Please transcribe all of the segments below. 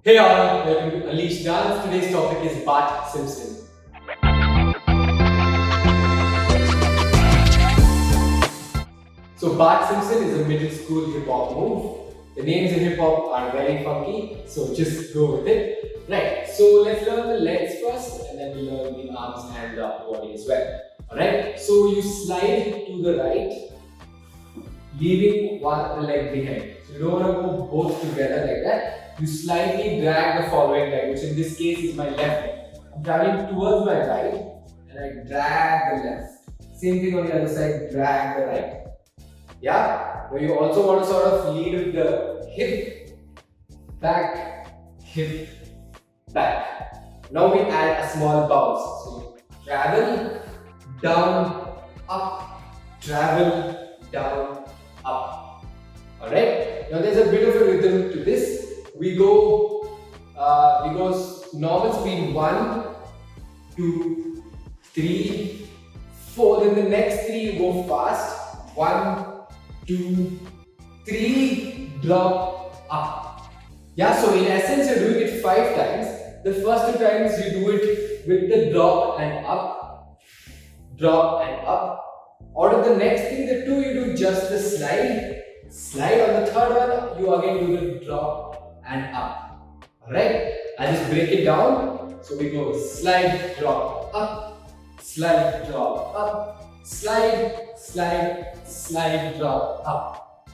Hey all, welcome to Unleash Dance. Today's topic is Bart Simpson. So Bart Simpson is a middle school hip hop move. The names in hip hop are very funky, so just go with it. Right, so let's learn the legs first and then we'll learn the arms and the body as well. Alright, so you slide to the right, leaving one leg behind. So you don't want to go both together like that. You slightly drag the following leg, which in this case is my left leg. I'm traveling towards my right and I drag the left. Same thing on the other side, drag the right. Yeah? Now you also want to sort of lead with the hip, back, back. Now we add a small bounce. So you travel, down, up, travel, down, up. Alright? Now there's a bit of a rhythm to this. We go normal speed 1, 2, 3, 4. Then the next 3 you go fast. 1, 2, 3, drop, up. Yeah, so in essence you're doing it 5 times. The first 2 times you do it with the drop and up, drop and up. Out of the next thing, the 2 you do just the slide. Slide. On the third one, you again do the drop and up. Alright? I'll just break it down. So we go slide, drop, up, slide, drop, up, slide, slide, slide, drop, up.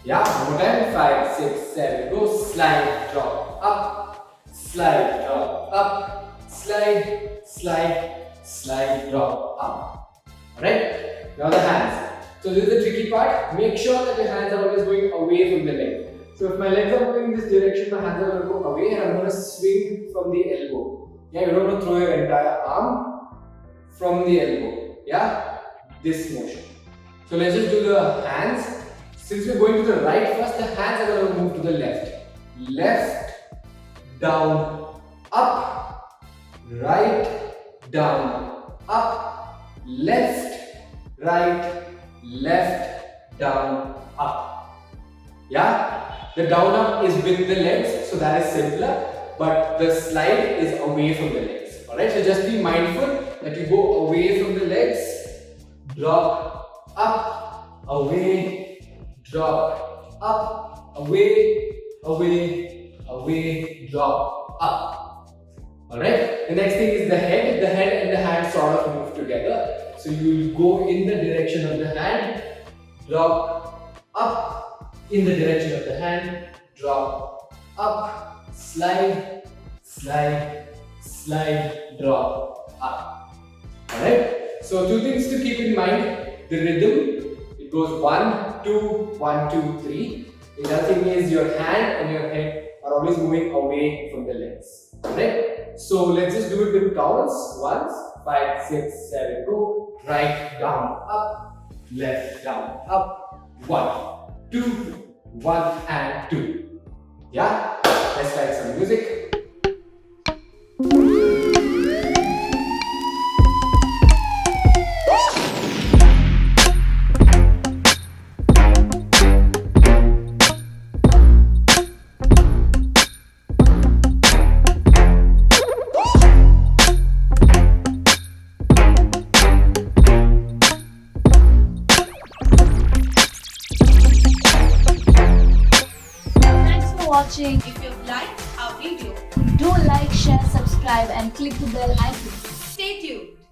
Yeah, one more time. 5, 6, 7. Go slide, drop, up, slide, drop, up, slide, slide, slide, drop, up. Alright? Now the hands. So this is the tricky part. Make sure that your hands are always going away from the leg. So if my legs are moving in this direction, my hands are going to go away and I'm going to swing from the elbow. Yeah, you don't want to throw your entire arm from the elbow. Yeah, this motion. So let's just do the hands. Since we're going to the right first, the hands are going to move to the left. Left, down, up, right, down, up, left, right, left, down, up. Yeah? The down up is with the legs, so that is simpler, but the slide is away from the legs. Alright, so just be mindful that you go away from the legs, drop, up, away, drop, up, away, away, away, drop, up. Alright, the next thing is the head. The head and the hand sort of move together. So you will go in the direction of the hand, drop, up, in the direction of the hand, drop, up, slide, slide, slide, drop, up. Alright? So 2 things to keep in mind. The rhythm, it goes 1, 2, 1, 2, 3. The other thing is your hand and your head are always moving away from the legs. Alright? So let's just do it with counts. 1, 5, 6, 7, go. Right, down, up, left, down, up, 1, 2, 1 and 2. Yeah? Let's try some music. Watching. If you've liked our video, Do like, share, subscribe and click the bell icon. stay tuned.